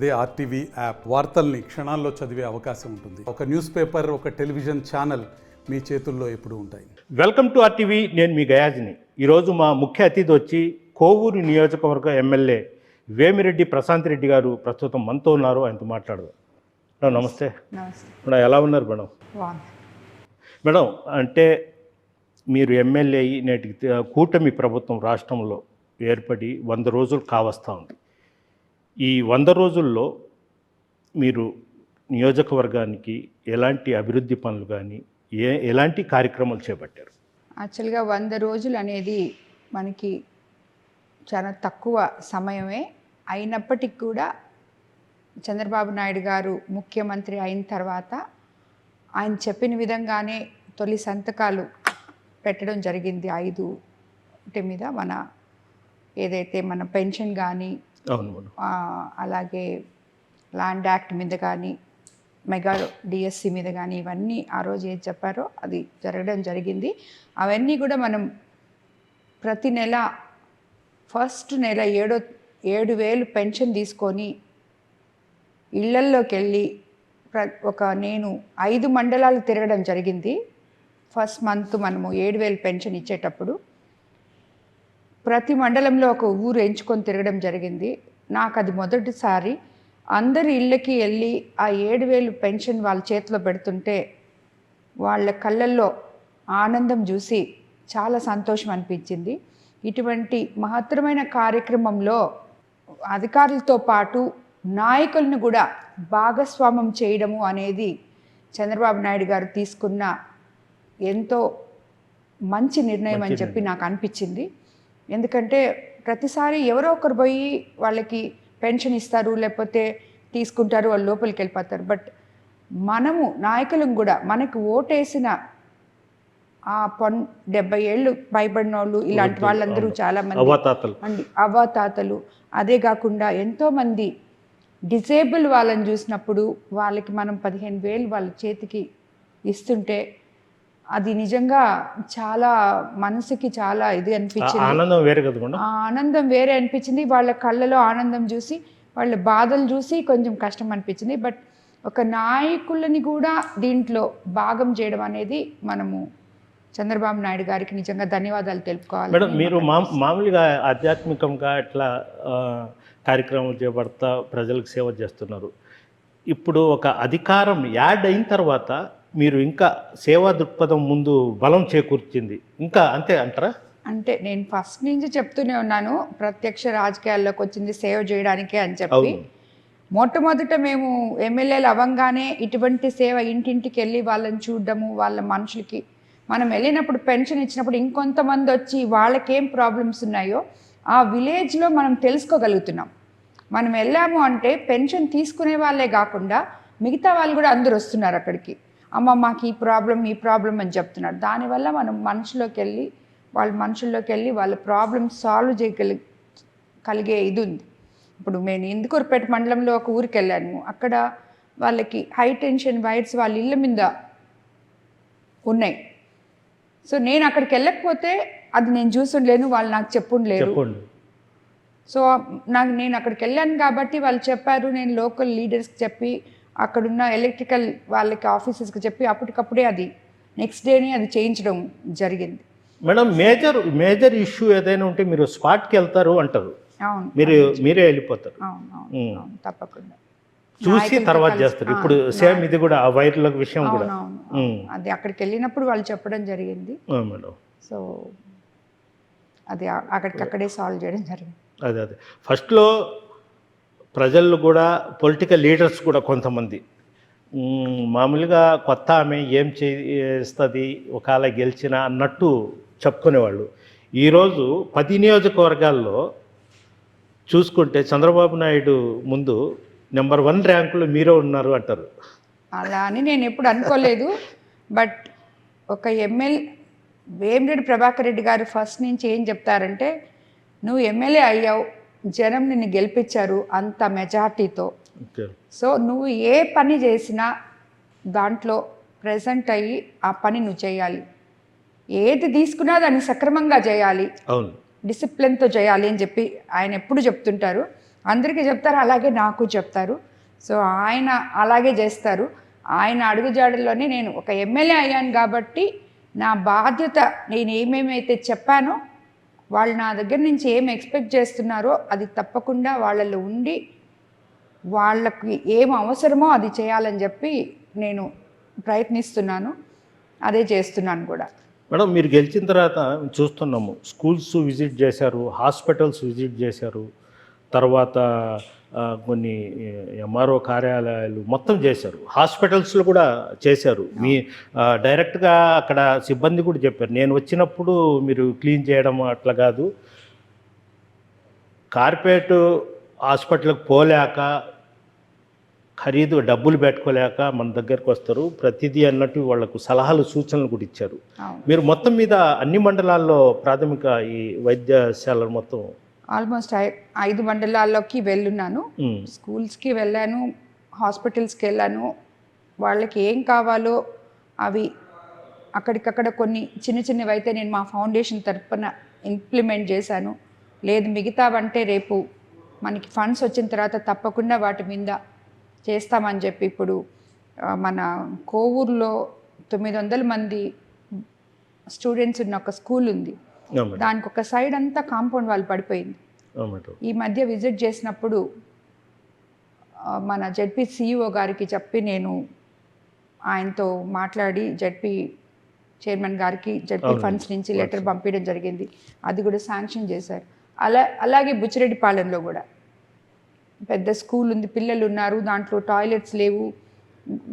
అదే RTV app వార్తల్ని క్షణాల్లో చదివే అవకాశం ఉంటుంది. ఒక న్యూస్ పేపర్, ఒక టెలివిజన్ ఛానల్ మీ చేతుల్లో ఎప్పుడూ ఉంటాయి. Welcome to RTV. నేను మీ గయాజ్ని. ఈరోజు మా ముఖ్య అతిథి వచ్చి కోవూరు నియోజకవర్గ ఎమ్మెల్యే వేమిరెడ్డి ప్రశాంత్ రెడ్డి గారు ప్రస్తుతం మనతో ఉన్నారు. ఆయనతో మాట్లాడదాం. మేడం నమస్తే. మేడం ఎలా ఉన్నారు మేడం? మేడం అంటే మీరు ఎమ్మెల్యే అయ్యి నేటికి కూటమి ప్రభుత్వం రాష్ట్రంలో ఏర్పడి 100 రోజులు కావస్తూ ఉంది. ఈ 100 రోజుల్లో మీరు నియోజకవర్గానికి ఎలాంటి అభివృద్ధి పనులు కానీ ఎలాంటి కార్యక్రమాలు చేపట్టారు? యాక్చువల్గా 100 రోజులు అనేది మనకి చాలా తక్కువ సమయమే అయినప్పటికీ కూడా చంద్రబాబు నాయుడు గారు ముఖ్యమంత్రి అయిన తర్వాత ఆయన చెప్పిన విధంగానే తొలి సంతకాలు పెట్టడం జరిగింది. 5 మీద మన ఏదైతే మన పెన్షన్ కానీ, అలాగే ల్యాండ్ యాక్ట్ మీద కానీ, మెగా డిఎస్సి మీద కానీ, ఇవన్నీ ఆ రోజు ఏది చెప్పారో అది జరగడం జరిగింది. అవన్నీ కూడా మనం ప్రతి నెల ఫస్ట్ నెల 7,000 పెన్షన్ తీసుకొని ఇళ్లల్లోకి వెళ్ళి నేను 5 మండలాలు తిరగడం జరిగింది. ఫస్ట్ మంత్ మనము 7,000 పెన్షన్ ఇచ్చేటప్పుడు ప్రతి మండలంలో ఒక ఊరు ఎంచుకొని తిరగడం జరిగింది. నాకు అది మొదటిసారి. అందరి ఇళ్ళకి వెళ్ళి ఆ 7,000 పెన్షన్ వాళ్ళ చేతిలో పెడుతుంటే వాళ్ళ కళ్ళల్లో ఆనందం చూసి చాలా సంతోషం అనిపించింది. ఇటువంటి మహత్తరమైన కార్యక్రమంలో అధికారులతో పాటు నాయకులను కూడా భాగస్వామ్యం చేయడము అనేది చంద్రబాబు నాయుడు గారు తీసుకున్న ఎంతో మంచి నిర్ణయం అని చెప్పి నాకు అనిపించింది. ఎందుకంటే ప్రతిసారి ఎవరో ఒకరు పోయి వాళ్ళకి పెన్షన్ ఇస్తారు, లేకపోతే తీసుకుంటారు, వాళ్ళు లోపలికి వెళ్ళిపోతారు. బట్ మనము నాయకులం కూడా మనకు ఓటేసిన ఆ 70 ఏళ్ళు పైబడిన వాళ్ళు, ఇలాంటి వాళ్ళందరూ చాలామంది అవ్వాతాతలు, అదే కాకుండా ఎంతోమంది డిజేబుల్ వాళ్ళని చూసినప్పుడు వాళ్ళకి మనం 15,000 వాళ్ళ చేతికి ఇస్తుంటే అది నిజంగా చాలా మనసుకి చాలా ఇది అనిపించింది. ఆనందం వేరే అనిపించింది. వాళ్ళ కళ్ళలో ఆనందం చూసి, వాళ్ళ బాధలు చూసి కొంచెం కష్టం అనిపించింది. బట్ ఒక నాయకులని కూడా దీంట్లో భాగం చేయడం అనేది మనము చంద్రబాబు నాయుడు గారికి నిజంగా ధన్యవాదాలు తెలుపుకోవాలి. మేడం మీరు మామూలుగా ఆధ్యాత్మికంగా ఇట్లా కార్యక్రమాలు చేపడతా ప్రజలకు సేవ చేస్తున్నారు. ఇప్పుడు ఒక అధికారం యాడ్ అయిన తర్వాత మీరు ఇంకా సేవా దృక్పథం ముందు బలం చేకూర్చింది, ఇంకా అంతే అంటారా? అంటే నేను ఫస్ట్ నుంచి చెప్తూనే ఉన్నాను, ప్రత్యక్ష రాజకీయాల్లోకి వచ్చింది సేవ చేయడానికే అని చెప్పి. మొట్టమొదట మేము ఎమ్మెల్యేలు అవ్వంగానే ఇటువంటి సేవ ఇంటింటికి వెళ్ళి వాళ్ళని చూడడము, వాళ్ళ మనుషులకి మనం వెళ్ళినప్పుడు పెన్షన్ ఇచ్చినప్పుడు ఇంకొంతమంది వచ్చి వాళ్ళకేం ప్రాబ్లమ్స్ ఉన్నాయో ఆ విలేజ్లో మనం తెలుసుకోగలుగుతున్నాం. మనం వెళ్ళాము అంటే పెన్షన్ తీసుకునే వాళ్ళే కాకుండా మిగతా వాళ్ళు కూడా అందరూ వస్తున్నారు అక్కడికి. అమ్మ మాకు ఈ ప్రాబ్లం అని చెప్తున్నారు. దానివల్ల మనం మనుషుల్లోకి వెళ్ళి వాళ్ళ ప్రాబ్లమ్ సాల్వ్ చేయగలిగే ఇది ఉంది. ఇప్పుడు నేను ఇందుకూరుపేట మండలంలో ఒక ఊరికి వెళ్ళాను. అక్కడ వాళ్ళకి హై టెన్షన్ వైర్స్ వాళ్ళ ఇళ్ళ మీద ఉన్నాయి. సో నేను అక్కడికి వెళ్ళకపోతే అది నేను చూసుండలేను, వాళ్ళు నాకు చెప్పుండలేరు. సో నేను అక్కడికి వెళ్ళాను కాబట్టి వాళ్ళు చెప్పారు. నేను లోకల్ లీడర్స్కి చెప్పి, అక్కడున్న ఎలక్ట్రికల్ వాళ్ళకి ఆఫీసర్స్కి చెప్పి అప్పటికప్పుడే అది నెక్స్ట్ డేనే అది చేయించడం జరిగింది. మేడం మేజర్ ఇష్యూ ఏదైనా ఉంటే మీరు స్పాట్కి వెళ్తారు అంటారు. అవును, మీరే వెళ్ళిపోతారు. అవును, తప్పకుండా చూసి తర్వాత చేస్తారు. ఇప్పుడు సేమ్ ఇది కూడా ఆ వైర్ల విషయం కూడా అది అక్కడికి వెళ్ళినప్పుడు వాళ్ళు చెప్పడం జరిగింది మేడం. సో అది అక్కడికక్కడే సాల్వ్ చేయడం జరిగింది. అదే ఫస్ట్లో ప్రజలు కూడా పొలిటికల్ లీడర్స్ కూడా కొంతమంది మామూలుగా కొత్త ఆమె ఏం చేస్తుంది ఒకవేళ గెలిచినా అన్నట్టు చెప్పుకునేవాళ్ళు. ఈరోజు 10 నియోజకవర్గాల్లో చూసుకుంటే చంద్రబాబు నాయుడు ముందు నెంబర్ 1 ర్యాంకులో మీరే ఉన్నారు అంటారు. అలా అని నేను ఎప్పుడు అనుకోలేదు. బట్ ఒక వేమిరెడ్డి ప్రభాకర్ రెడ్డి గారు ఫస్ట్ నుంచి ఏం చెప్తారంటే, నువ్వు ఎమ్మెల్యే అయ్యావు, జనం నిన్ను గెలిపించారు అంత మెజార్టీతో. సో నువ్వు ఏ పని చేసినా దాంట్లో ప్రెజెంట్ అయ్యి ఆ పని నువ్వు చేయాలి. ఏది తీసుకున్నా దాన్ని సక్రమంగా చేయాలి, డిసిప్లిన్తో చేయాలి అని చెప్పి ఆయన ఎప్పుడు చెప్తుంటారు. అందరికీ చెప్తారు, అలాగే నాకు చెప్తారు. సో ఆయన అలాగే చేస్తారు. ఆయన అడుగుజాడల్లోనే నేను ఒక ఎమ్మెల్యే అయ్యాను కాబట్టి నా బాధ్యత, నేను ఏమేమైతే చెప్పానో వాళ్ళు నా దగ్గర నుంచి ఏం ఎక్స్పెక్ట్ చేస్తున్నారో అది తప్పకుండా వాళ్ళలో ఉండి వాళ్ళకి ఏం అవసరమో అది చేయాలని చెప్పి నేను ప్రయత్నిస్తున్నాను, అదే చేస్తున్నాను కూడా. మేడం, మీరు గెలిచిన తర్వాత చూస్తున్నాము, స్కూల్స్ విజిట్ చేశారు, హాస్పిటల్స్ విజిట్ చేశారు, తర్వాత కొన్ని ఎంఆర్ఓ కార్యాలయాలు మొత్తం చేశారు, హాస్పిటల్స్లో కూడా చేశారు. మీ డైరెక్ట్గా అక్కడ సిబ్బంది కూడా చెప్పారు, నేను వచ్చినప్పుడు మీరు క్లీన్ చేయడం అట్లా కాదు, కార్పొరేట్ హాస్పిటల్కి పోలేక ఖరీదు డబ్బులు పెట్టుకోలేక మన దగ్గరకు వస్తారు, ప్రతిదీ అన్నట్టు వాళ్లకు సలహాలు సూచనలు కూడా ఇచ్చారు. మీరు మొత్తం మీద అన్ని మండలాల్లో ప్రాథమిక ఈ వైద్యశాలలు మొత్తం ఆల్మోస్ట్ 5 మండలాల్లోకి వెళ్ళున్నాను. స్కూల్స్కి వెళ్ళాను, హాస్పిటల్స్కి వెళ్ళాను. వాళ్ళకి ఏం కావాలో అవి అక్కడికక్కడ కొన్ని చిన్న చిన్నవి అయితే నేను మా ఫౌండేషన్ తరఫున ఇంప్లిమెంట్ చేశాను. లేదు మిగతావంటే రేపు మనకి ఫండ్స్ వచ్చిన తర్వాత తప్పకుండా వాటి మీద చేస్తామని చెప్పి ఇప్పుడు మన కోవూరులో 900 మంది స్టూడెంట్స్ ఉన్న ఒక స్కూల్ ఉంది. దానికి ఒక సైడ్ అంతా కాంపౌండ్ వాళ్ళు పడిపోయింది. ఈ మధ్య విజిట్ చేసినప్పుడు మన జెడ్పీ సిఇఓ గారికి చెప్పి నేను ఆయనతో మాట్లాడి జెడ్పీ చైర్మన్ గారికి జెడ్పీ ఫండ్స్ నుంచి లెటర్ పంపించడం జరిగింది. అది కూడా శాంక్షన్ చేశారు. అలాగే బుచ్చిరెడ్డిపాలెంలో కూడా పెద్ద స్కూల్ ఉంది, పిల్లలు ఉన్నారు, దాంట్లో టాయిలెట్స్ లేవు,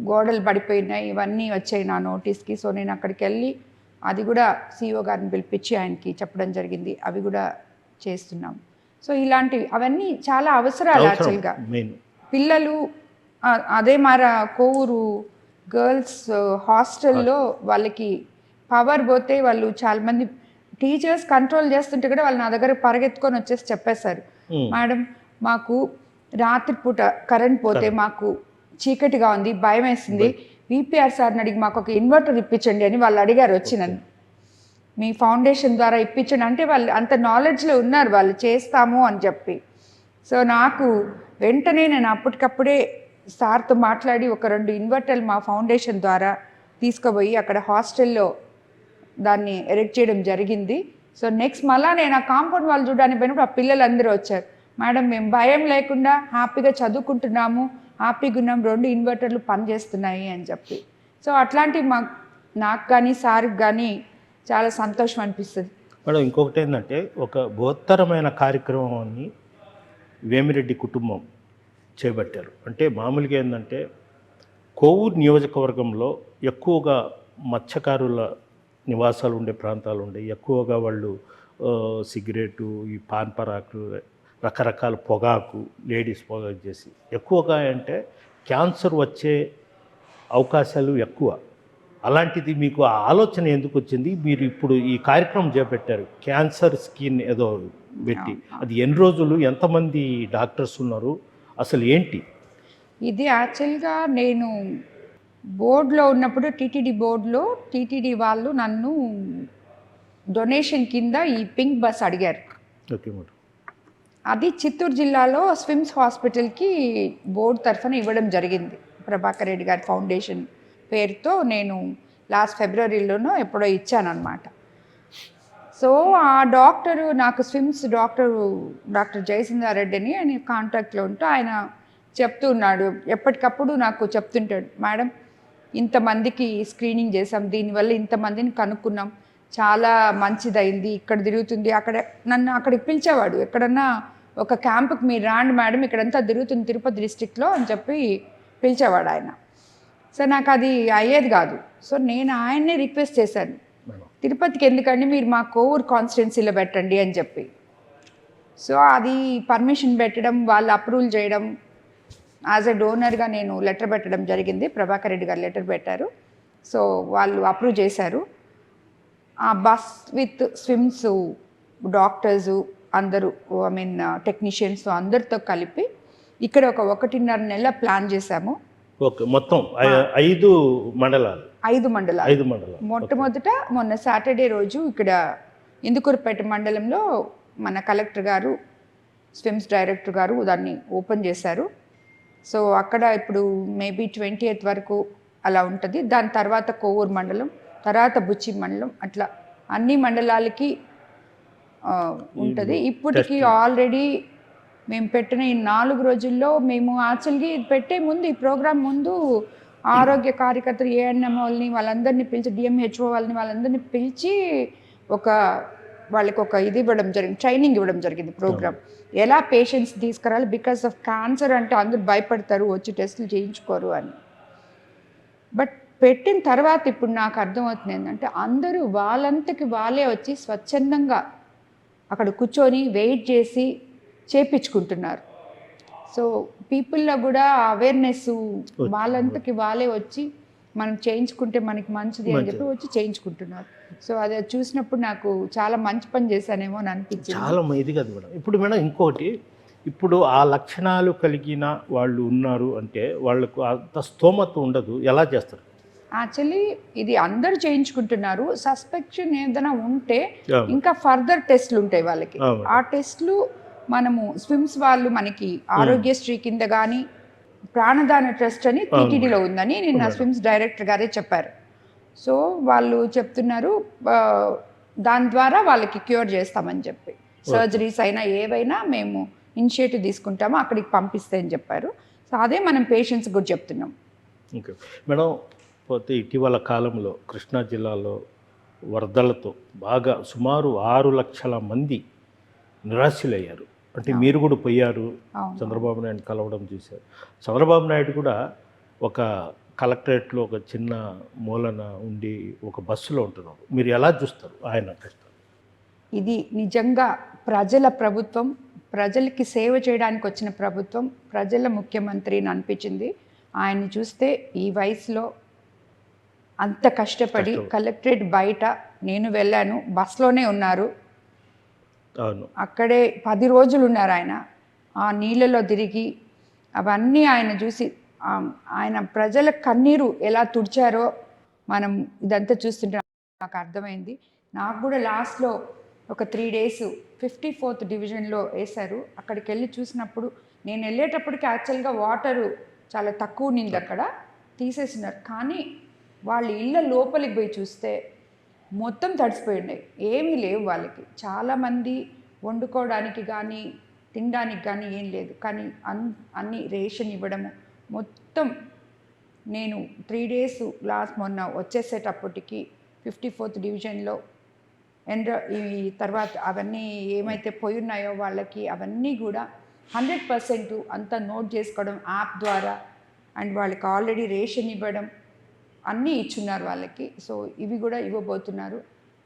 గోడలు పడిపోయినాయి, ఇవన్నీ వచ్చాయి నా నోటీస్కి. సో నేను అక్కడికి వెళ్ళి అది కూడా సిఇఓ గారిని పిలిపించి ఆయనకి చెప్పడం జరిగింది. అవి కూడా చేస్తున్నాం. సో ఇలాంటివి అవన్నీ చాలా అవసరాలు యాక్చువల్గా. పిల్లలు అదే మన కోవూరు గర్ల్స్ హాస్టల్లో వాళ్ళకి పవర్ పోతే వాళ్ళు చాలామంది టీచర్స్ కంట్రోల్ చేస్తుంటే కూడా వాళ్ళు నా దగ్గర పరిగెత్తుకొని వచ్చేసి చెప్పేశారు, మేడం మాకు రాత్రిపూట కరెంట్ పోతే మాకు చీకటిగా ఉంది, భయం వేస్తుంది, విపిఆర్ సార్ని అడిగి మాకు ఒక ఇన్వర్టర్ ఇప్పించండి అని వాళ్ళు అడిగారు వచ్చి నన్ను. మీ ఫౌండేషన్ ద్వారా ఇప్పించండి అంటే వాళ్ళు అంత నాలెడ్జ్లో ఉన్నారు, వాళ్ళు చేస్తాము అని చెప్పి. సో నాకు వెంటనే నేను అప్పటికప్పుడే సార్తో మాట్లాడి ఒక 2 ఇన్వర్టర్లు మా ఫౌండేషన్ ద్వారా తీసుకుపోయి అక్కడ హాస్టల్లో దాన్ని ఎరెక్ట్ చేయడం జరిగింది. సో నెక్స్ట్ మళ్ళీ నేను ఆ కాంపౌండ్ వాళ్ళు చూడడానికి పోయినప్పుడు ఆ పిల్లలు అందరూ వచ్చారు, మేడం మేము భయం లేకుండా హ్యాపీగా చదువుకుంటున్నాము, హ్యాపీగా ఉన్నాం, 2 ఇన్వర్టర్లు పనిచేస్తున్నాయి అని చెప్పి. సో అట్లాంటివి నాకు కానీ సార్కి కానీ చాలా సంతోషం అనిపిస్తుంది. మేడం, ఇంకొకటి ఏంటంటే ఒక బృహత్తరమైన కార్యక్రమాన్ని వేమిరెడ్డి కుటుంబం చేపట్టారు. అంటే మామూలుగా ఏంటంటే కోవూరు నియోజకవర్గంలో ఎక్కువగా మత్స్యకారుల నివాసాలు ఉండే ప్రాంతాలు ఉండే, ఎక్కువగా వాళ్ళు సిగరెటు, ఈ పాన్ పరాకు, రకరకాల పొగాకు, లేడీస్ పొగాకు చేసి ఎక్కువగా అంటే క్యాన్సర్ వచ్చే అవకాశాలు ఎక్కువ. అలాంటిది మీకు ఆ ఆలోచన ఎందుకు వచ్చింది? మీరు ఇప్పుడు ఈ కార్యక్రమం చేపట్టారు, క్యాన్సర్ స్కిన్ ఏదో పెట్టి, అది ఎన్ని రోజులు, ఎంతమంది డాక్టర్స్ ఉన్నారు, అసలు ఏంటి ఇది? యాక్చువల్గా నేను బోర్డులో ఉన్నప్పుడు టీటీడీ బోర్డులో టీటీడీ వాళ్ళు నన్ను డొనేషన్ కింద ఈ పింక్ బస్ అడిగారు. Okay madam. అది చిత్తూరు జిల్లాలో స్విమ్స్ హాస్పిటల్కి బోర్డు తరఫున ఇవ్వడం జరిగింది. ప్రభాకర్ రెడ్డి గారి ఫౌండేషన్ పేరుతో నేను లాస్ట్ ఫిబ్రవరిలోనో ఎప్పుడో ఇచ్చానమాట. సో ఆ డాక్టరు నాకు స్విమ్స్ డాక్టర్ జయసింహారెడ్డి అని ఆయన కాంటాక్ట్లో ఉంటూ ఆయన చెప్తూ ఉన్నాడు, ఎప్పటికప్పుడు నాకు చెప్తుంటాడు, మేడం ఇంతమందికి స్క్రీనింగ్ చేసాం, దీనివల్ల ఇంతమందిని కనుక్కున్నాం, చాలా మంచిదైంది, ఇక్కడ తిరుగుతుంది, అక్కడ నన్ను అక్కడికి పిలిచేవాడు, ఎక్కడన్నా ఒక క్యాంపుకి మీరు రాండి మేడం, ఇక్కడంతా తిరుగుతుంది తిరుపతి డిస్టిక్లో అని చెప్పి పిలిచేవాడు ఆయన. సో నాకు అది అయ్యేది కాదు. సో నేను ఆయన్నే రిక్వెస్ట్ చేశాను, తిరుపతికి ఎందుకండి, మీరు మా కోవూరు కాన్స్టిట్యున్సీలో పెట్టండి అని చెప్పి. సో అది పర్మిషన్ పెట్టడం, వాళ్ళు అప్రూవల్ చేయడం, యాజ్ ఎ డోనర్గా నేను లెటర్ పెట్టడం జరిగింది. ప్రభాకర్ రెడ్డి గారు లెటర్ పెట్టారు. సో వాళ్ళు అప్రూవ్ చేశారు. ఆ బస్ విత్ స్విమ్స్ డాక్టర్సు అందరూ, ఐ మీన్ టెక్నీషియన్స్ అందరితో కలిపి ఇక్కడ ఒక 1.5 నెలల ప్లాన్ చేశాము. ఓకే, మొత్తం 5 మండలాలు. 5 మండలాలు. మొట్టమొదట మొన్న సాటర్డే రోజు ఇక్కడ ఇందుకూరుపేట మండలంలో మన కలెక్టర్ గారు స్విమ్స్ డైరెక్టర్ గారు దాన్ని ఓపెన్ చేశారు. సో అక్కడ ఇప్పుడు మేబీ 20th వరకు అలా ఉంటుంది. దాని తర్వాత కోవూరు మండలం, తర్వాత బుచ్చి మండలం, అట్లా అన్ని మండలాలకి ఉంటుంది. ఇప్పటికి ఆల్రెడీ మేము పెట్టిన ఈ 4 రోజుల్లో మేము యాక్చువల్గా ఇది పెట్టే ముందు, ఈ ప్రోగ్రాం ముందు ఆరోగ్య కార్యకర్తలు ఏఎన్ఎం వాళ్ళని వాళ్ళందరినీ పిలిచి, డిఎంహెచ్ఓ వాళ్ళందరినీ పిలిచి వాళ్ళకి ఒక ఇది ఇవ్వడం జరిగింది, ట్రైనింగ్ ఇవ్వడం జరిగింది. ప్రోగ్రామ్ ఎలా పేషెంట్స్ తీసుకురాలి, బికాస్ ఆఫ్ క్యాన్సర్ అంటే అందరూ భయపడతారు, వచ్చి టెస్టులు చేయించుకోరు అని. బట్ పెట్టిన తర్వాత ఇప్పుడు నాకు అర్థమవుతుంది ఏంటంటే అందరూ వాళ్ళంతకి వాళ్ళే వచ్చి స్వచ్ఛందంగా అక్కడ కూర్చొని వెయిట్ చేసి చేపించుకుంటున్నారు. సో పీపుల్లో కూడా అవేర్నెస్, వాళ్ళంతకి వాళ్ళే వచ్చి మనం చేయించుకుంటే మనకి మంచిది అని చెప్పి వచ్చి చేయించుకుంటున్నారు. సో అది చూసినప్పుడు నాకు చాలా మంచి పని చేశానేమో అని అనిపించింది. చాలా ఇది కదా మేడం. ఇప్పుడు మేడం ఇంకోటి, ఇప్పుడు ఆ లక్షణాలు కలిగిన వాళ్ళు ఉన్నారు అంటే వాళ్ళకు అంత స్తోమత ఉండదు, ఎలా చేస్తారు? యాక్చువల్లీ ఇది అందరూ చేయించుకుంటున్నారు. సస్పెక్షన్ ఏదైనా ఉంటే ఇంకా ఫర్దర్ టెస్ట్లు ఉంటాయి వాళ్ళకి. ఆ టెస్ట్లు మనము స్విమ్స్ వాళ్ళు మనకి ఆరోగ్యశ్రీ కింద కానీ ప్రాణదాన ట్రస్ట్ అని టీటీడీలో ఉందని నిన్న స్విమ్స్ డైరెక్టర్ గారే చెప్పారు. సో వాళ్ళు చెప్తున్నారు దాని ద్వారా వాళ్ళకి క్యూర్ చేస్తామని చెప్పి, సర్జరీస్ అయినా ఏవైనా మేము ఇనిషియేటివ్ తీసుకుంటామో అక్కడికి పంపిస్తే అని చెప్పారు. సో అదే మనం పేషెంట్స్ కూడా చెప్తున్నాం. ఓకే మేడం, పోతే ఇటీవల కాలంలో కృష్ణా జిల్లాలో వరదలతో బాగా సుమారు 6 లక్షల మంది నిరాశలయ్యారు. అంటే మీరు కూడా పోయారు, చంద్రబాబు నాయుడు కలవడం చూశారు. చంద్రబాబు నాయుడు కూడా ఒక కలెక్టరేట్లో ఒక చిన్న మూలన ఉండి ఒక బస్సులో ఉంటున్నారు. మీరు ఎలా చూస్తారు ఆయన కష్టం? ఇది నిజంగా ప్రజల ప్రభుత్వం, ప్రజలకి సేవ చేయడానికి వచ్చిన ప్రభుత్వం, ప్రజల ముఖ్యమంత్రి అని అనిపించింది. ఆయన్ని చూస్తే ఈ వయసులో అంత కష్టపడి కలెక్టరేట్ బయట నేను వెళ్ళాను, బస్లోనే ఉన్నారు, అక్కడే 10 రోజులు ఉన్నారు ఆయన. ఆ నీళ్ళలో తిరిగి అవన్నీ ఆయన చూసి ఆయన ప్రజల కన్నీరు ఎలా తుడిచారో మనం ఇదంతా చూస్తుంటే నాకు అర్థమైంది. నాకు కూడా లాస్ట్లో ఒక 3 days 54th డివిజన్లో వేశారు. అక్కడికి వెళ్ళి చూసినప్పుడు నేను వెళ్ళేటప్పటికి యాక్చువల్గా వాటరు చాలా తక్కువ నింది, అక్కడ తీసేసినారు. కానీ వాళ్ళ ఇళ్ళ లోపలికి పోయి చూస్తే మొత్తం తడిసిపోయి ఉన్నాయి, ఏమీ లేవు వాళ్ళకి. చాలామంది వండుకోవడానికి కానీ తినడానికి కానీ ఏం లేదు, కానీ అన్ని రేషన్ ఇవ్వడము మొత్తం. నేను 3 days లాస్ట్ మొన్న వచ్చేసేటప్పటికి 54th డివిజన్లో ఈ తర్వాత అవన్నీ ఏమైతే పోయి ఉన్నాయో వాళ్ళకి అవన్నీ కూడా 100% అంతా నోట్ చేసుకోవడం యాప్ ద్వారా, అండ్ వాళ్ళకి ఆల్రెడీ రేషన్ ఇవ్వడం అన్నీ ఇచ్చున్నారు వాళ్ళకి. సో ఇవి కూడా ఇవ్వబోతున్నారు.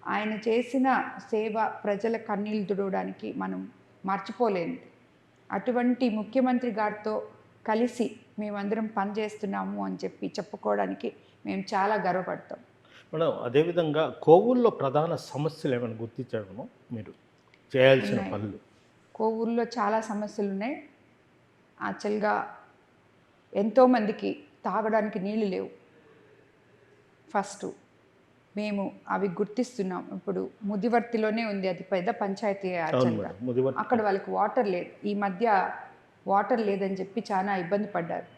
ఆయన చేసిన సేవ ప్రజల కన్నీళ్ళు తుడవడానికి మనం మర్చిపోలేదు. అటువంటి ముఖ్యమంత్రి గారితో కలిసి మేమందరం పనిచేస్తున్నాము అని చెప్పి చెప్పుకోవడానికి మేము చాలా గర్వపడతాం. మేడం, అదేవిధంగా కోవూరులో ప్రధాన సమస్యలు ఏమైనా గుర్తించడము మీరు చేయాల్సిన పనులు? కోవూరులో చాలా సమస్యలు ఉన్నాయి. యాక్చువల్గా ఎంతోమందికి తాగడానికి నీళ్ళు లేవు. ఫస్ట్ మేము అవి గుర్తిస్తున్నాం. ఇప్పుడు ముదివర్తిలోనే ఉంది, అది పెద్ద పంచాయతీ యాక్చువల్గా. అక్కడ వాళ్ళకి వాటర్ లేదు, ఈ మధ్య వాటర్ లేదని చెప్పి చాలా ఇబ్బంది పడ్డారు.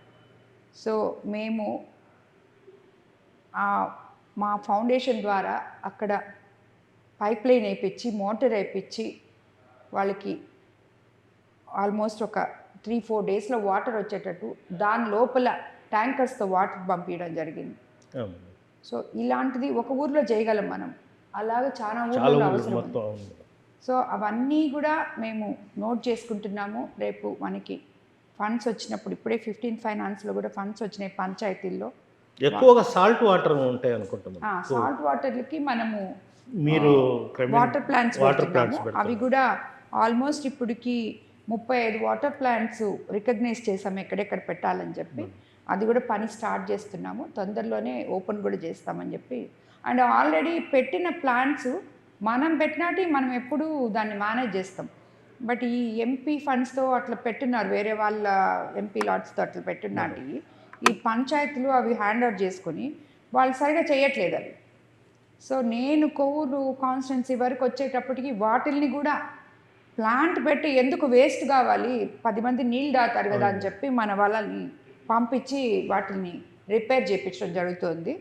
సో మేము మా ఫౌండేషన్ ద్వారా అక్కడ పైప్ లైన్ వేయించి మోటార్ వేయించి వాళ్ళకి ఆల్మోస్ట్ ఒక 3-4 daysలో వాటర్ వచ్చేటట్టు దాని లోపల ట్యాంకర్స్తో వాటర్ పంపించడం జరిగింది. సో ఇలాంటిది ఒక ఊర్లో చేయగలం మనం, అలాగే చాలా ఊర్లో అవసరం. సో అవన్నీ కూడా మేము నోట్ చేసుకుంటున్నాము. రేపు మనకి ఫండ్స్ వచ్చినప్పుడు, ఇప్పుడే 15th ఫైనాన్స్లో కూడా ఫండ్స్ వచ్చినాయి పంచాయతీల్లో. ఎక్కువగా సాల్ట్ వాటర్ ఉంటాయి అనుకుంటున్నాం. సాల్ట్ వాటర్లకి మనము మీరు వాటర్ ప్లాంట్స్ అవి కూడా ఆల్మోస్ట్ ఇప్పటికి 35 వాటర్ ప్లాంట్స్ రికగ్నైజ్ చేసాము ఎక్కడెక్కడ పెట్టాలని చెప్పి. అది కూడా పని స్టార్ట్ చేస్తున్నాము, తొందరలోనే ఓపెన్ కూడా చేస్తామని చెప్పి. అండ్ ఆల్రెడీ పెట్టిన ప్లాంట్స్ మనం పెట్టినట్టు మనం ఎప్పుడు దాన్ని మేనేజ్ చేస్తాం. బట్ ఈ ఎంపీ ఫండ్స్తో అట్లా పెట్టున్నారు, వేరే వాళ్ళ ఎంపీ లాట్స్తో అట్లా పెట్టున్నట్టు ఈ పంచాయతీలు అవి హ్యాండ్ ఓవర్ చేసుకొని వాళ్ళు సరిగా చేయట్లేదు అవి. సో నేను కోవూరు కాన్స్టిట్యున్సీ వరకు వచ్చేటప్పటికి వాటిల్ని కూడా ప్లాంట్ పెట్టి ఎందుకు వేస్ట్ కావాలి, 10 మంది నీళ్ళు దాతారు కదా అని చెప్పి మన వాళ్ళని పంపించి వాటిని రిపేర్ చేయించడం జరుగుతుంది.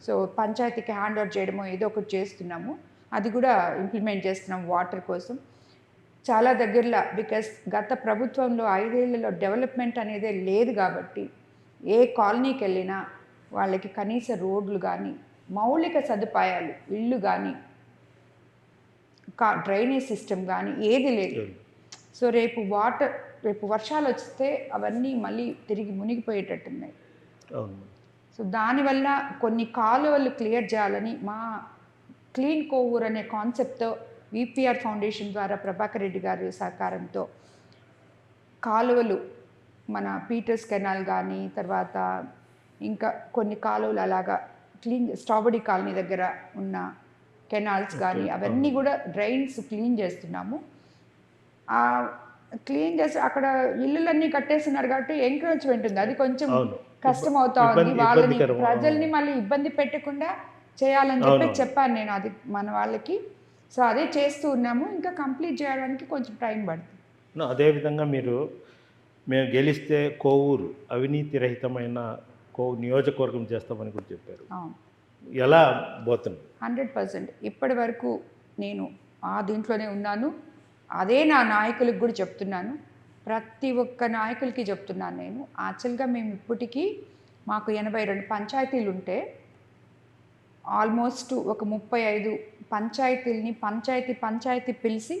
సో పంచాయతీకి హ్యాండ్ ఓవర్ చేయడమో ఏదో ఒకటి చేస్తున్నాము, అది కూడా ఇంప్లిమెంట్ చేస్తున్నాం వాటర్ కోసం చాలా దగ్గరలో. బికాస్ గత ప్రభుత్వంలో 5 ఏళ్లలో డెవలప్మెంట్ అనేదే లేదు కాబట్టి ఏ కాలనీకి వెళ్ళినా వాళ్ళకి కనీస రోడ్లు కానీ మౌలిక సదుపాయాలు ఇళ్ళు కానీ డ్రైనేజ్ సిస్టమ్ కానీ ఏది లేదు. సో రేపు వర్షాలు వస్తే అవన్నీ మళ్ళీ తిరిగి మునిగిపోయేటట్టున్నాయి. సో దానివల్ల కొన్ని కాలువలు క్లియర్ చేయాలని మా క్లీన్ కోవూర్ అనే కాన్సెప్ట్తో విపిఆర్ ఫౌండేషన్ ద్వారా ప్రభాకర్ రెడ్డి గారి సహకారంతో కాలువలు మన పీటర్స్ కెనాల్ కానీ తర్వాత ఇంకా కొన్ని కాలువలు అలాగా క్లీన్, స్ట్రాబెరీ కాలనీ దగ్గర ఉన్న కెనాల్స్ కానీ అవన్నీ కూడా డ్రైన్స్ క్లీన్ చేస్తున్నాము. క్లీన్ చేసి అక్కడ ఇల్లులన్నీ కట్టేస్తున్నారు కాబట్టి ఎంకరేజ్మెంట్ ఉంది, అది కొంచెం కష్టం అవుతా ఉంది. వాళ్ళని ప్రజల్ని మళ్ళీ ఇబ్బంది పెట్టకుండా చేయాలని చెప్పాను నేను అది మన వాళ్ళకి. సో అదే చేస్తూ ఉన్నాము, ఇంకా కంప్లీట్ చేయడానికి కొంచెం టైం పడుతుంది. అదేవిధంగా మేము గెలిస్తే కోవూరు అవినీతి రహితమైన నియోజకవర్గం చేస్తామని కూడా చెప్పారు. ఎలా పోతుంది? 100%. ఇప్పటి వరకు నేను దీంట్లోనే ఉన్నాను, అదే నా నాయకులకు కూడా చెప్తున్నాను, ప్రతి ఒక్క నాయకులకి చెప్తున్నాను నేను. యాక్చువల్గా మేము ఇప్పటికీ మాకు 82 పంచాయతీలు ఉంటే ఆల్మోస్ట్ ఒక 35 పంచాయతీలని పంచాయతీ పిలిచి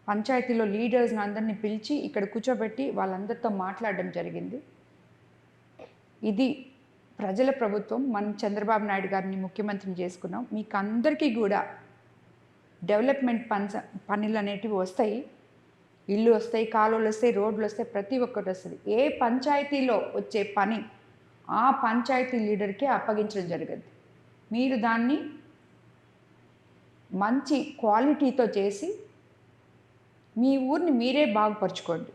పంచాయతీలో లీడర్స్ని అందరినీ పిలిచి ఇక్కడ కూర్చోబెట్టి వాళ్ళందరితో మాట్లాడడం జరిగింది. ఇది ప్రజల ప్రభుత్వం, మనం చంద్రబాబు నాయుడు గారిని ముఖ్యమంత్రిని చేసుకున్నాం. మీకు అందరికీ కూడా డెవలప్మెంట్ పనులు అనేటివి వస్తాయి, ఇళ్ళు వస్తాయి, కాలువలు వస్తాయి, రోడ్లు వస్తాయి, ప్రతి ఒక్కటి వస్తుంది. ఏ పంచాయతీలో వచ్చే పని ఆ పంచాయతీ లీడర్కే అప్పగించడం జరగదు. మీరు దాన్ని మంచి క్వాలిటీతో చేసి మీ ఊరిని మీరే బాగుపరచుకోండి.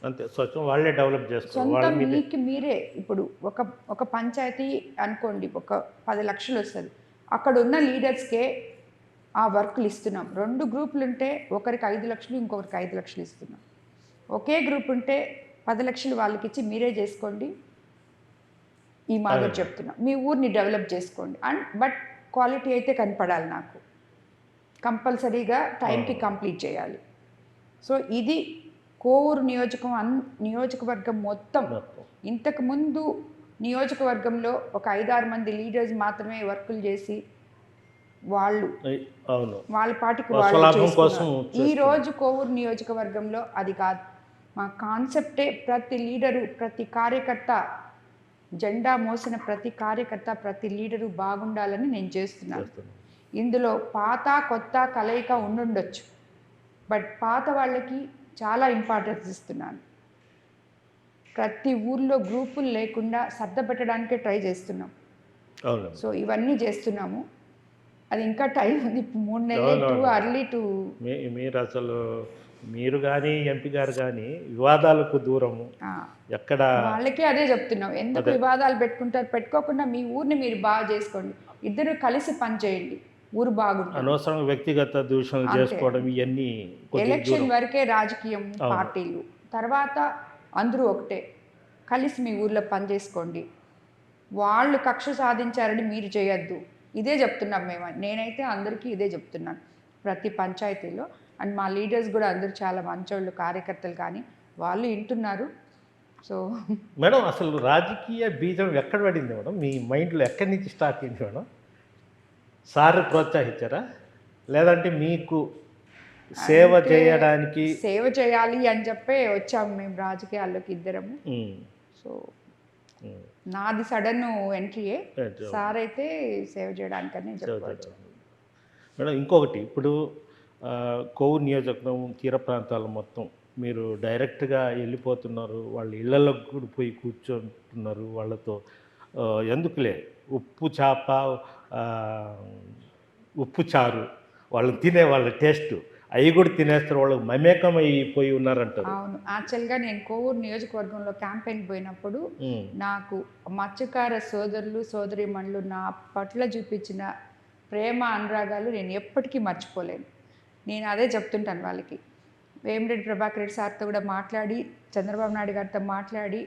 అంతే, స్వచ్ఛం వాళ్ళే డెవలప్ చేస్తారు. సొంతం మీకు మీరే. ఇప్పుడు ఒక పంచాయతీ అనుకోండి, ఒక 10 లక్షలు వస్తుంది, అక్కడ ఉన్న లీడర్స్కే ఆ వర్క్లు ఇస్తున్నాం. 2 గ్రూపులు ఉంటే ఒకరికి 5 లక్షలు ఇంకొకరికి 5 లక్షలు ఇస్తున్నాం. ఒకే గ్రూప్ ఉంటే 10 లక్షలు వాళ్ళకి ఇచ్చి మీరే చేసుకోండి, ఈ మాదిరి చెప్తున్నాం. మీ ఊరిని డెవలప్ చేసుకోండి. బట్ క్వాలిటీ అయితే కనపడాలి, నాకు కంపల్సరీగా టైంకి కంప్లీట్ చేయాలి. సో ఇది కోవూరు నియోజకవర్గం మొత్తం. ఇంతకుముందు నియోజకవర్గంలో ఒక 5-6 మంది లీడర్స్ మాత్రమే వర్కులు చేసి వాళ్ళ పాటికి వాళ్ళు. ఈరోజు కోవూరు నియోజకవర్గంలో అది కాదు. మా కాన్సెప్టే ప్రతి లీడరు, ప్రతి కార్యకర్త, జెండా మోసిన ప్రతి కార్యకర్త, ప్రతి లీడరు బాగుండాలని నేను చేస్తున్నాను. ఇందులో పాత కొత్త కలయిక ఉండుండొచ్చు, బట్ పాత వాళ్ళకి చాలా ఇంపార్టెన్స్ ఇస్తున్నాను. ప్రతి ఊర్లో గ్రూపులు లేకుండా సర్దపెట్టడానికే ట్రై చేస్తున్నాం. సో ఇవన్నీ చేస్తున్నాము, అది ఇంకా టైం ఉంది. 3 నెలలు అర్లీ టు. మీరు అసలు మీరు కానీ ఎంపీ గారు కానీ వివాదాలకు దూరము, ఎక్కడ వాళ్ళకి అదే చెప్తున్నాం. ఎందుకు వివాదాలు పెట్టుకోకుండా మీ ఊరిని మీరు బాగా చేసుకోండి, ఇద్దరు కలిసి పనిచేయండి, ఊరు బాగుంటుంది. అనవసరంగా వ్యక్తిగత దూషణలు చేసుకోవడం ఇవన్నీ. ఎలక్షన్ వరకే రాజకీయం, పార్టీలు, తర్వాత అందరూ ఒకటే, కలిసి మీ ఊర్లో పని చేసుకోండి. వాళ్ళు కక్ష సాధించారని మీరు చేయొద్దు, ఇదే చెప్తున్నాం మేము. నేనైతే అందరికీ ఇదే చెప్తున్నాను ప్రతి పంచాయతీలో. అండ్ మా లీడర్స్ కూడా అందరూ చాలా మంచోళ్ళు, కార్యకర్తలు కానీ వాళ్ళు వింటున్నారు. సో మేడం, అసలు రాజకీయ బీజం ఎక్కడ పడింది మేడం? మీ మైండ్లో ఎక్కడి నుంచి స్టార్ట్ అయింది మేడం? సార్ ప్రోత్సహించారా, లేదంటే మీకు సేవ చేయడానికి? సేవ చేయాలి అని చెప్పే వచ్చాము మేము రాజకీయాల్లోకి ఇద్దరము. సో నాది సడన్ ఎంట్రీయే, సార్ అయితే సేవ చేయడానికని చెప్పవచ్చు. మేడం, ఇంకొకటి, ఇప్పుడు కోవూరు నియోజకవర్గం తీర ప్రాంతాలు మొత్తం మీరు డైరెక్ట్గా వెళ్ళిపోతున్నారు, వాళ్ళ ఇళ్లలో కూడా పోయి కూర్చుంటున్నారు వాళ్ళతో. ఎందుకులే ఉప్పు చేప, ఉప్పు చారు, వాళ్ళు తినే వాళ్ళ టేస్ట్ అవి కూడా తినేస్తారు, వాళ్ళకి మమేకం అయిపోయి ఉన్నారంటారు. అవును, యాక్చువల్గా నేను కోవూరు నియోజకవర్గంలో క్యాంపెయిన్ పోయినప్పుడు నాకు మత్స్యకార సోదరులు సోదరీమణులు నా పట్ల చూపించిన ప్రేమ అనురాగాలు నేను ఎప్పటికీ మర్చిపోలేను. నేను అదే చెప్తుంటాను వాళ్ళకి. వేమిరెడ్డి ప్రభాకర్ రెడ్డి సార్తో కూడా మాట్లాడి, చంద్రబాబు నాయుడు గారితో మాట్లాడి,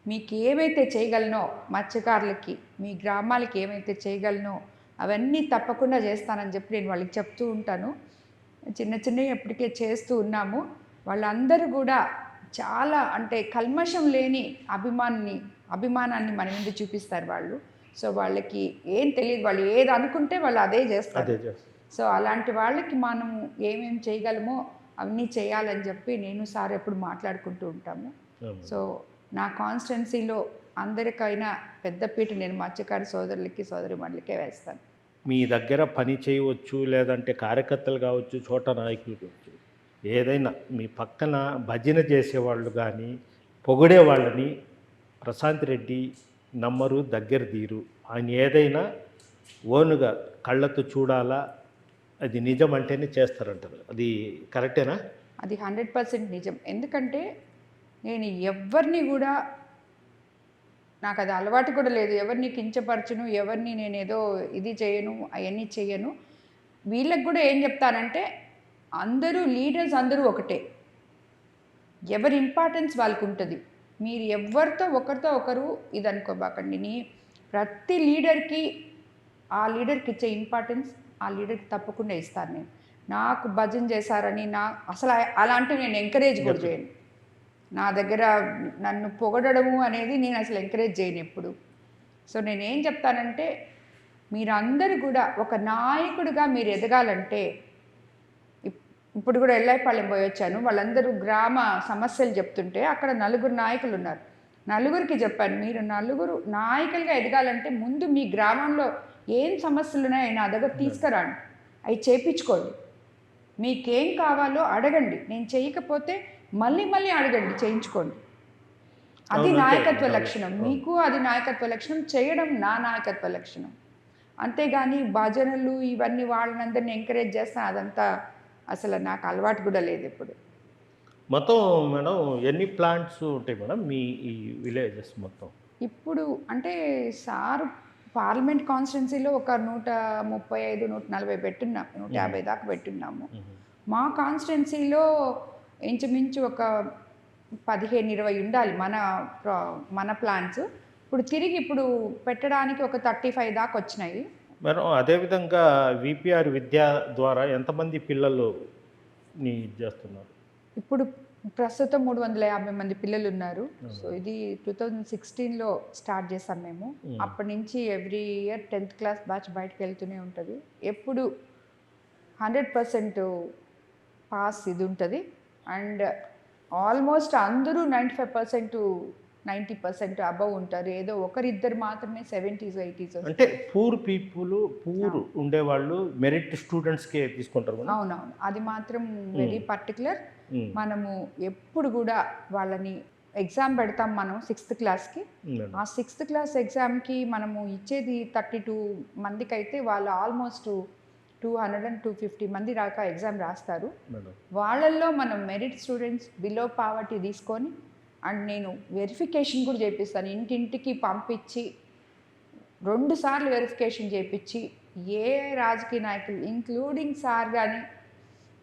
మీకు ఏమైతే చేయగలనో, మత్స్యకారులకి మీ గ్రామాలకి ఏమైతే చేయగలనో అవన్నీ తప్పకుండా చేస్తానని చెప్పి నేను వాళ్ళకి చెప్తూ ఉంటాను. చిన్న చిన్నవి ఎప్పటికే చేస్తూ ఉన్నాము. వాళ్ళందరూ కూడా చాలా అంటే కల్మషం లేని అభిమానాన్ని మన మీద చూపిస్తారు వాళ్ళు. సో వాళ్ళకి ఏం తెలియదు, వాళ్ళు ఏది అనుకుంటే వాళ్ళు అదే చేస్తారు. సో అలాంటి వాళ్ళకి మనము ఏమేమి చేయగలమో అవన్నీ చేయాలని చెప్పి నేను సార్ ఎప్పుడు మాట్లాడుకుంటూ ఉంటాము. సో నా కాన్స్టిట్యున్సీలో అందరికైనా పెద్దపీట నేను మత్స్యకారు సోదరులకి సోదరిమణులకే వేస్తాను. మీ దగ్గర పని చేయవచ్చు, లేదంటే కార్యకర్తలు కావచ్చు, చోట నాయకులు కావచ్చు, ఏదైనా మీ పక్కన భజన చేసేవాళ్ళు కానీ పొగిడే వాళ్ళని ప్రశాంత్ రెడ్డి నమ్మరు, దగ్గర తీరు. ఆయన ఏదైనా ఓనుగా కళ్ళతో చూడాలా, అది నిజం అంటేనే చేస్తారంటారు. అది కరెక్టేనా? అది 100% నిజం. ఎందుకంటే నేను ఎవరిని కూడా, నాకు అది అలవాటు కూడా లేదు, ఎవరిని కించపరచును, ఎవరిని నేను ఏదో ఇది చేయను, అవన్నీ చేయను. వీళ్ళకి కూడా ఏం చెప్తానంటే అందరూ లీడర్స్ అందరూ ఒకటే, ఎవరి ఇంపార్టెన్స్ వాళ్ళకు ఉంటుంది. మీరు ఎవరితో ఒకరు ఇది అనుకోబాకండి. ప్రతి లీడర్కి ఆ లీడర్కి ఇచ్చే ఇంపార్టెన్స్ ఆ లీడర్కి తప్పకుండా ఇస్తాను నేను. నాకు భజన చేశారని అసలు అలాంటివి నేను ఎంకరేజ్ కూడా చేయను. నా దగ్గర నన్ను పొగడము అనేది నేను అసలు ఎంకరేజ్ చేయను ఎప్పుడు. సో నేనేం చెప్తానంటే మీరందరూ కూడా ఒక నాయకుడిగా మీరు ఎదగాలంటే, ఇప్పుడు కూడా ఎల్లాయిపాలెం పోయి వచ్చాను, వాళ్ళందరూ గ్రామ సమస్యలు చెప్తుంటే అక్కడ 4 నాయకులు ఉన్నారు. 4కి చెప్పాను, మీరు 4 నాయకులుగా ఎదగాలంటే ముందు మీ గ్రామంలో ఏం సమస్యలు ఉన్నాయో నా దగ్గర తీసుకురాండి, అవి చేయించుకోండి. మీకేం కావాలో అడగండి, నేను చేయకపోతే మళ్ళీ అడగండి, చేయించుకోండి. అది నాయకత్వ లక్షణం. మీకు అది నాయకత్వ లక్షణం, చేయడం నా నాయకత్వ లక్షణం. అంతేగాని భజనలు ఇవన్నీ వాళ్ళనందరినీ ఎంకరేజ్ చేస్తాను, అదంతా అసలు నాకు అలవాటు కూడా లేదు ఇప్పుడు. మొత్తం మేడం ఎన్ని ప్లాంట్స్ ఉంటాయి మేడం మీ ఈ విలేజెస్ మొత్తం? ఇప్పుడు అంటే సార్ పార్లమెంట్ కాన్స్టిట్యున్సీలో ఒక 135, 140 పెట్టున్నాం, 150 దాకా పెట్టున్నాము. మా కాన్స్టిట్యున్సీలో ఇంచుమించు ఒక 15-20 ఉండాలి మన ప్లాంట్స్. ఇప్పుడు పెట్టడానికి ఒక 35 దాకా వచ్చినాయి. మేడం అదేవిధంగా విపిఆర్ విద్య ద్వారా ఎంతమంది పిల్లలు చేస్తున్నారు? ఇప్పుడు ప్రస్తుతం 350 మంది పిల్లలు ఉన్నారు. సో ఇది 2016లో స్టార్ట్ చేసాం మేము. అప్పటి నుంచి every year 10th class batch బయటకు వెళ్తూనే ఉంటుంది. ఎప్పుడు 100% పాస్ ఇది ఉంటుంది. అండ్ ఆల్మోస్ట్ అందరూ 90% అబవ్ ఉంటారు. ఏదో ఒకరిద్దరు మాత్రమే 70s 80s. అంటే పూర్ ఉండేవాళ్ళు మెరిట్ స్టూడెంట్స్కే తీసుకుంటారు. అవునవును, అది మాత్రం వెరీ పర్టికులర్. మనము ఎప్పుడు కూడా వాళ్ళని ఎగ్జామ్ పెడతాం మనం 6th క్లాస్కి. ఆ 6th క్లాస్ ఎగ్జామ్కి మనము ఇచ్చేది 32 మందికి అయితే వాళ్ళు ఆల్మోస్ట్ 200-250 మంది దాకా ఎగ్జామ్ రాస్తారు. వాళ్ళల్లో మనం మెరిట్ స్టూడెంట్స్ బిలో పావర్టీ తీసుకొని, అండ్ నేను వెరిఫికేషన్ కూడా చేపిస్తాను, ఇంటింటికి పంపించి 2 సార్లు వెరిఫికేషన్ చేయించి ఏ రాజకీయ నాయకులు ఇంక్లూడింగ్ సార్ కానీ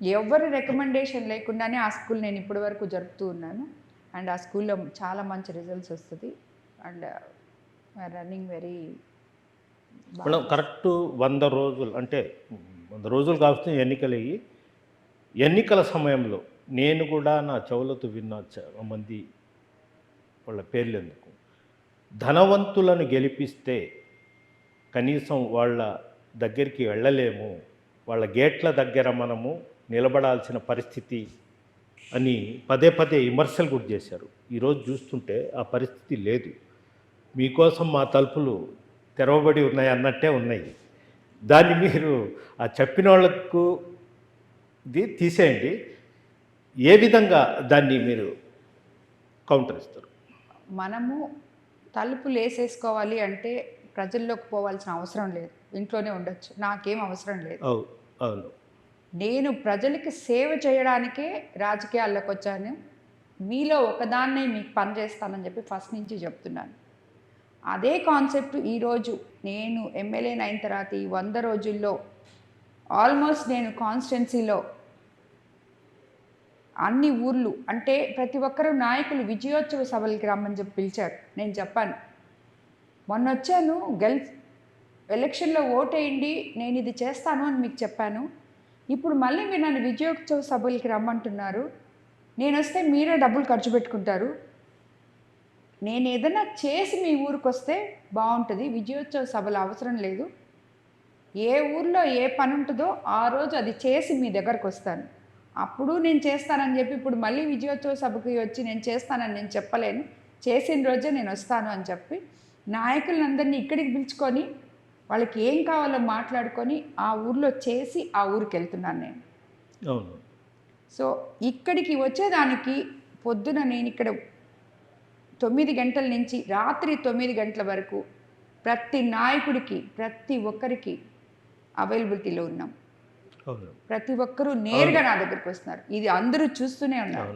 ఎవరి రికమెండేషన్ లేకుండానే ఆ స్కూల్ నేను ఇప్పటి వరకు జరుపుతూ ఉన్నాను. అండ్ ఆ స్కూల్లో చాలా మంచి రిజల్ట్స్ వస్తుంది. And running very madam. Correct 100 రోజులు అంటే 100 రోజులు కావచ్చు ఎన్నికల సమయంలో నేను కూడా నా చెవులతో విన్నా చాలా మంది వాళ్ళ పేర్లు ఎందుకు, ధనవంతులను గెలిపిస్తే కనీసం వాళ్ళ దగ్గరికి వెళ్ళలేము, వాళ్ళ గేట్ల దగ్గర మనము నిలబడాల్సిన పరిస్థితి అని పదే విమర్శలు కూడా చేశారు. ఈరోజు చూస్తుంటే ఆ పరిస్థితి లేదు. మీకోసం మా తలుపులు తెరవబడి ఉన్నాయి అన్నట్టే ఉన్నాయి. దాన్ని మీరు ఆ చెప్పిన వాళ్ళకు తీసేయండి. ఏ విధంగా దాన్ని మీరు కౌంటర్ ఇస్తారు? మనము తలుపులు వేసేసుకోవాలి అంటే ప్రజల్లోకి పోవాల్సిన అవసరం లేదు, ఇంట్లోనే ఉండొచ్చు. నాకేం అవసరం లేదు. అవును, నేను ప్రజలకి సేవ చేయడానికే రాజకీయాల్లోకి వచ్చాను. మీలో ఒకదాన్నే మీకు పని చేస్తానని చెప్పి ఫస్ట్ నుంచి చెప్తున్నాను. అదే కాన్సెప్ట్ ఈరోజు నేను ఎమ్మెల్యేని అయిన తర్వాత ఈ 100 రోజుల్లో ఆల్మోస్ట్ నేను కాన్స్టిట్యున్సీలో అన్ని ఊర్లు అంటే ప్రతి ఒక్కరూ నాయకులు విజయోత్సవ సభలకి రమ్మని చెప్పి పిలిచారు. నేను చెప్పాను, మొన్న వచ్చాను, ఎలక్షన్లో ఓటేయండి, నేను ఇది చేస్తాను అని మీకు చెప్పాను. ఇప్పుడు మళ్ళీ మీరు నన్ను విజయోత్సవ సభలకి రమ్మంటున్నారు. నేను వస్తే మీరే డబ్బులు ఖర్చు పెట్టుకుంటారు. నేను ఏదైనా చేసి మీ ఊరికి వస్తే బాగుంటుంది. విజయోత్సవ సభలు అవసరం లేదు. ఏ ఊర్లో ఏ పని ఉంటుందో ఆ రోజు అది చేసి మీ దగ్గరకు వస్తాను. అప్పుడు నేను చేస్తానని చెప్పి ఇప్పుడు మళ్ళీ విజయోత్సవ సభకి వచ్చి నేను చేస్తానని నేను చెప్పలేను. చేసిన రోజే నేను వస్తాను అని చెప్పి నాయకులందరినీ ఇక్కడికి పిలుచుకొని వాళ్ళకి ఏం కావాలో మాట్లాడుకొని ఆ ఊర్లో చేసి ఆ ఊరికి వెళ్తున్నాను నేను. అవును. సో ఇక్కడికి వచ్చేదానికి పొద్దున నేను ఇక్కడ 9 గంటల నుంచి రాత్రి 9 గంటల వరకు ప్రతి నాయకుడికి ప్రతి ఒక్కరికి అవైలబిలిటీలో ఉన్నాం. ప్రతి ఒక్కరూ నేరుగా నా దగ్గరికి వస్తున్నారు. ఇది అందరూ చూస్తూనే ఉన్నారు.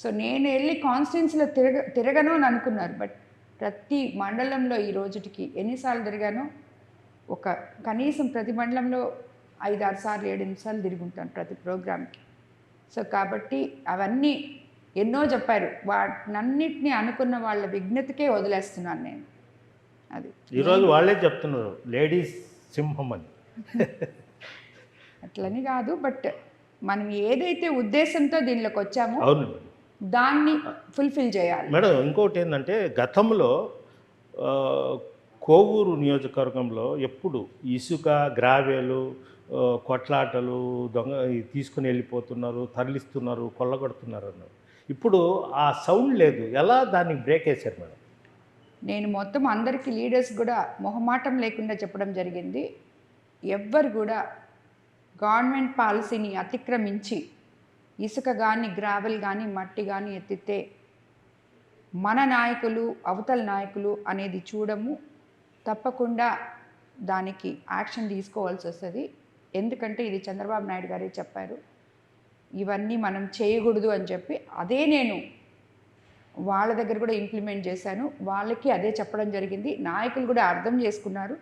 సో నేను వెళ్ళి కాన్స్టిట్యున్సీలో తిరగను అని అనుకున్నారు. బట్ ప్రతి మండలంలో ఈ రోజుటికి ఎన్నిసార్లు తిరిగానో కనీసం ప్రతి మండలంలో 5-6 సార్లు 7-8 సార్లు తిరిగి ఉంటాను ప్రతి ప్రోగ్రామ్కి. సో కాబట్టి అవన్నీ ఎన్నో చెప్పారు. వాటినన్నిటినీ అనుకున్న వాళ్ళ విజ్ఞతకే వదిలేస్తున్నాను నేను. అది ఈరోజు వాళ్ళే చెప్తున్నారు లేడీస్ సింహం అని. అట్లని కాదు, బట్ మనం ఏదైతే ఉద్దేశంతో దీనిలోకి వచ్చామో అవును దాన్ని ఫుల్ఫిల్ చేయాలి. మేడం, ఇంకోటి ఏంటంటే గతంలో కోవూరు నియోజకవర్గంలో ఎప్పుడు ఇసుక గ్రావేలు కొట్లాటలు తీసుకుని వెళ్ళిపోతున్నారు, తరలిస్తున్నారు, కొల్లగొడుతున్నారు అన్నారు. ఇప్పుడు ఆ సౌండ్ లేదు. ఎలా దాన్ని బ్రేక్ వేశారు మేడం? నేను మొత్తం అందరికీ లీడర్స్ కూడా మొహమాటం లేకుండా చెప్పడం జరిగింది. ఎవ్వరు కూడా గవర్నమెంట్ పాలసీని అతిక్రమించి ఇసుక కానీ గ్రావెల్ కానీ మట్టి కానీ ఎత్తితే మన నాయకులు అవతల నాయకులు అనేది చూడము. తప్పకుండా దానికి యాక్షన్ తీసుకోవాల్సి వస్తుంది. ఎందుకంటే ఇది చంద్రబాబు నాయుడు గారే చెప్పారు, ఇవన్నీ మనం చేయకూడదు అని చెప్పి. అదే నేను వాళ్ళ దగ్గర కూడా ఇంప్లిమెంట్ చేశాను. వాళ్ళకి అదే చెప్పడం జరిగింది. నాయకులు కూడా అర్థం చేసుకున్నారు.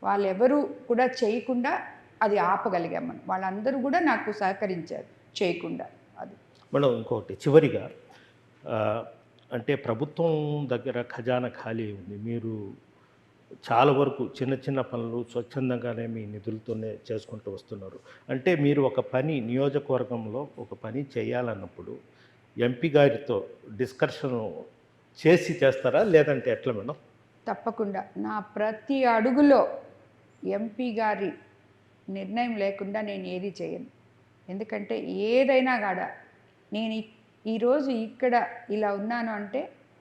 వాళ్ళు ఎవరు కూడా చేయకుండా అది ఆపగలిగాం మనం. వాళ్ళందరూ కూడా నాకు సహకరించారు చేయకుండా. అది మేడం, ఇంకొకటి చివరిగా అంటే ప్రభుత్వం దగ్గర ఖజానా ఖాళీ ఉంది. మీరు చాలా వరకు చిన్న చిన్న పనులు స్వచ్ఛందంగానే మీ నిధులతోనే చేసుకుంటూ వస్తున్నారు. అంటే మీరు ఒక పని నియోజకవర్గంలో ఒక పని చేయాలన్నప్పుడు ఎంపీ గారితో డిస్కషన్ చేసి చేస్తారా, లేదంటే ఎట్లా మేడం? తప్పకుండా నా ప్రతి అడుగులో ఎంపీ గారి నిర్ణయం లేకుండా నేను ఏది చేయను. ఎందుకంటే ఏదైనా కాడ నేను ఈరోజు ఇక్కడ ఇలా ఉన్నాను అంటే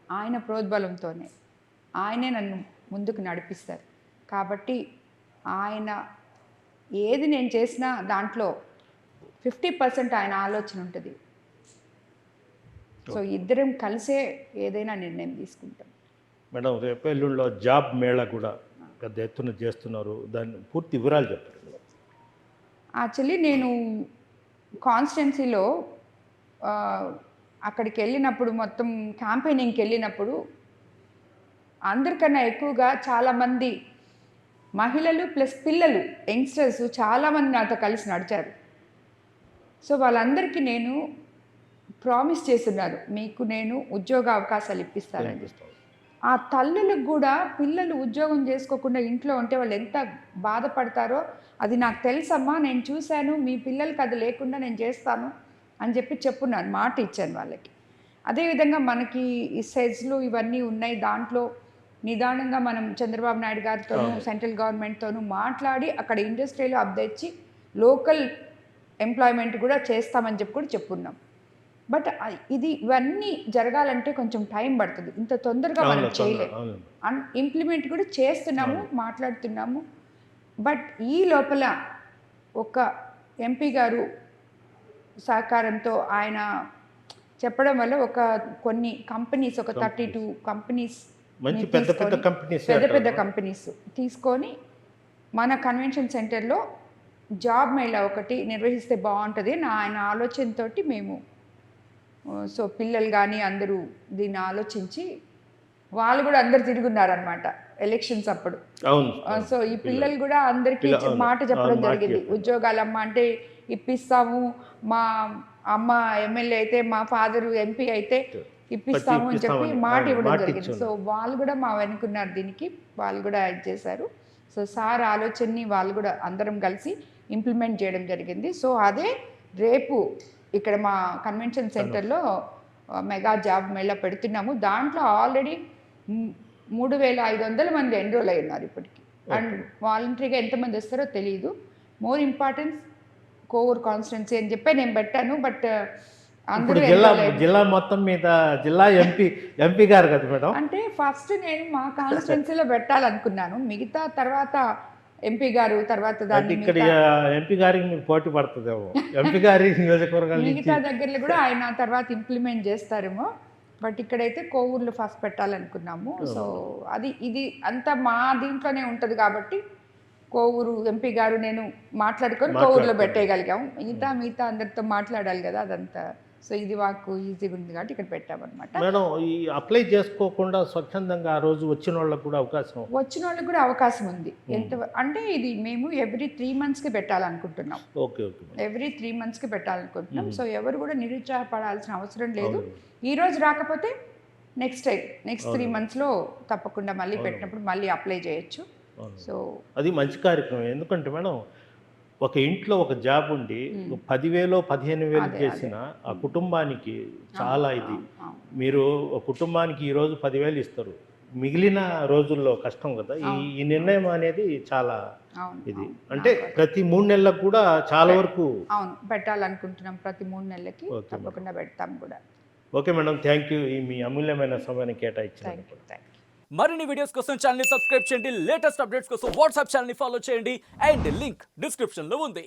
ఆయన ప్రోద్బలంతోనే, ఆయనే నన్ను ముందుకు నడిపిస్తారు. కాబట్టి ఆయన ఏది నేను చేసినా దాంట్లో 50% ఆయన ఆలోచన ఉంటుంది. సో ఇద్దరం కలిసే ఏదైనా నిర్ణయం తీసుకుంటాం. మేడం, రేపు ఎల్లుండిలో జాబ్ మేళా కూడా పెద్ద ఎత్తున చేస్తున్నారు. దాన్ని పూర్తి వివరాలు చెప్పండి. యాక్చువల్లీ నేను కాన్స్టిట్యున్సీలో అక్కడికి వెళ్ళినప్పుడు మొత్తం క్యాంపెయినింగ్కి వెళ్ళినప్పుడు అందరికన్నా ఎక్కువగా చాలామంది మహిళలు ప్లస్ పిల్లలు యంగ్స్టర్స్ చాలామంది నాతో కలిసి నడిచారు. సో వాళ్ళందరికీ నేను ప్రామిస్ చేస్తున్నారు, మీకు నేను ఉద్యోగ అవకాశాలు ఇప్పిస్తానని. ఆ తల్లులకు కూడా పిల్లలు ఉద్యోగం చేసుకోకుండా ఇంట్లో ఉంటే వాళ్ళు ఎంత బాధపడతారో అది నాకు తెలుసమ్మా, నేను చూశాను, మీ పిల్లలకి అది లేకుండా నేను చేస్తాను అని చెప్పి చెప్పున్నాను, మాట ఇచ్చాను వాళ్ళకి. అదేవిధంగా మనకి ఈ సెజ్లు ఇవన్నీ ఉన్నాయి. దాంట్లో నిదానంగా మనం చంద్రబాబు నాయుడు గారితోనూ సెంట్రల్ గవర్నమెంట్తోనూ మాట్లాడి అక్కడ ఇండస్ట్రీలో అప్డేట్చి లోకల్ ఎంప్లాయ్మెంట్ కూడా చేస్తామని చెప్పి కూడా చెప్పున్నాం. బట్ ఇవన్నీ జరగాలంటే కొంచెం టైం పడుతుంది. ఇంత తొందరగా మనం చేయలేము. ఇంప్లిమెంట్ కూడా చేస్తున్నాము, మాట్లాడుతున్నాము. బట్ ఈ లోపల ఒక ఎంపీ గారు సహకారంతో ఆయన చెప్పడం వల్ల కొన్ని కంపెనీస్, ఒక 32 కంపెనీస్, పెద్ద కంపెనీస్ తీసుకొని మన కన్వెన్షన్ సెంటర్లో జాబ్ మేళా ఒకటి నిర్వహిస్తే బాగుంటుంది అని ఆయన ఆలోచనతో మేము, సో పిల్లలు కానీ అందరూ దీన్ని ఆలోచించి వాళ్ళు కూడా అందరు తిరుగున్నారనమాట ఎలక్షన్స్ అప్పుడు. సో ఈ పిల్లలు కూడా అందరికీ మాట చెప్పడం జరిగింది, ఉద్యోగాలమ్మ అంటే ఇప్పిస్తాము, మా అమ్మ ఎమ్మెల్యే అయితే మా ఫాదరు ఎంపీ అయితే ఇప్పిస్తాము అని చెప్పి ఇప్పిస్తామని, మాట ఇవ్వడం మాట జరిగింది. ఇచ్చారు. సో వాళ్ళు కూడా మా వెనుకున్నారు దీనికి, వాళ్ళు కూడా ఇది చేశారు. సో సార్ ఆలోచనని వాళ్ళు కూడా అందరం కలిసి ఇంప్లిమెంట్ చేయడం జరిగింది. సో అదే రేపు ఇక్కడ మా కన్వెన్షన్ సెంటర్లో మెగా జాబ్ మేళా పెడుతున్నాము. దాంట్లో ఆల్రెడీ 3,500 మంది ఎన్రోల్ అయి ఉన్నారు ఇప్పటికి. అండ్ వాలంటరీగా ఎంతమంది వస్తారో తెలియదు. మోర్ ఇంపార్టెన్స్ కోవూరు కాన్స్టిట్యున్సీ అని చెప్పి నేను పెట్టాను. బట్ ఇప్పుడు అందరూ జిల్లా మొత్తం మీద జిల్లా ఎంపీ గారు కదా మేడం. అంటే ఫస్ట్ నేను మా కాన్స్టిట్యున్సీలో పెట్టాలనుకున్నాను, మిగతా తర్వాత ఎంపీ గారు తర్వాత అంటే దాన్ని ఇక్కడ ఎంపీ గారికి మీకు పోటీ పడుతుందేమో, ఎంపీ గారి నియోజకవర్గాలు మిగతా దగ్గరలో కూడా ఆయన తర్వాత ఇంప్లిమెంట్ చేస్తారేమో. బట్ ఇక్కడైతే కోవూరులో ఫస్ట్ పెట్టాలనుకున్నాము. సో ఇది అంతా మా దీంట్లోనే ఉంటుంది కాబట్టి కోవూరు ఎంపీ గారు నేను మాట్లాడుకొని కోవూరులో పెట్టేయగలిగాము. మిగతా అందరితో మాట్లాడాలి కదా అదంతా. సో ఇది మాకు ఈజీగా ఉంది కాబట్టి ఇక్కడ పెట్టామన్నమాట. మేడం, ఈ అప్లై చేసుకోకుండా స్వచ్ఛందంగా ఆ రోజు వచ్చిన వాళ్ళకు కూడా అవకాశం వచ్చిన వాళ్ళకి కూడా అవకాశం ఉంది. అంటే ఇది మేము ఎవ్రీ 3 monthsకి పెట్టాలనుకుంటున్నాం. ఓకే. ఎవ్రీ 3 monthsకి పెట్టాలనుకుంటున్నాం. సో ఎవరు కూడా నిరుత్సాహపడాల్సిన అవసరం లేదు. ఈ రోజు రాకపోతే నెక్స్ట్ 3 monthsలో తప్పకుండా మళ్ళీ పెట్టినప్పుడు మళ్ళీ అప్లై చేయొచ్చు. సో అది మంచి కార్యక్రమం. ఎందుకంటే మేడం, ఒక ఇంట్లో ఒక జాబ్ ఉండి 10,000 15,000 చేసిన ఆ కుటుంబానికి చాలా ఇది. మీరు ఒక కుటుంబానికి ఈరోజు 10,000 ఇస్తారు, మిగిలిన రోజుల్లో కష్టం కదా. ఈ నిర్ణయం అనేది చాలా ఇది. అంటే ప్రతి 3 నెలలకు కూడా చాలా వరకు అవును పెట్టాలనుకుంటున్నాం. ప్రతి 3 నెలలకి తప్పకుండా పెడతాం కూడా. Okay madam, thank you. మీ అమూల్యమైన సమయాన్ని కేటాయించినందుకు. Thank you. మరిన్ని వీడియోస్ కోసం ఛానల్ ని సబ్స్క్రైబ్ చేయండి, లేటెస్ట్ అప్డేట్స్ కోసం వాట్సాప్ ఛానల్ ని ఫాలో చేయండి అండ్ లింక్ డిస్క్రిప్షన్ లో ఉంది.